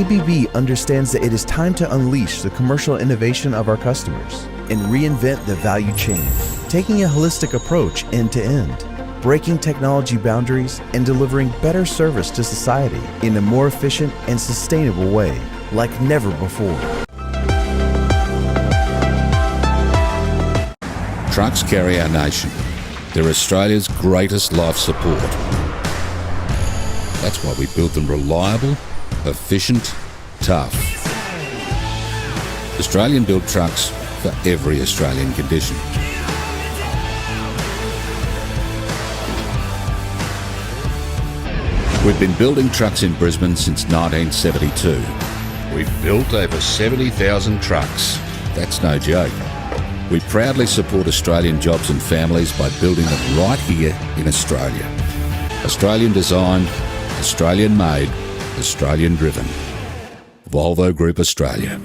ABB understands that it is time to unleash the commercial innovation of our customers and reinvent the value chain, taking a holistic approach end to end, breaking technology boundaries and delivering better service to society in a more efficient and sustainable way, like never before. Trucks carry our nation. They're Australia's greatest life support. That's why we build them reliable, efficient, tough. Australian-built trucks for every Australian condition. We've been building trucks in Brisbane since 1972. We've built over 70,000 trucks. That's no joke. We proudly support Australian jobs and families by building them right here in Australia. Australian designed, Australian made, Australian driven. Volvo Group Australia.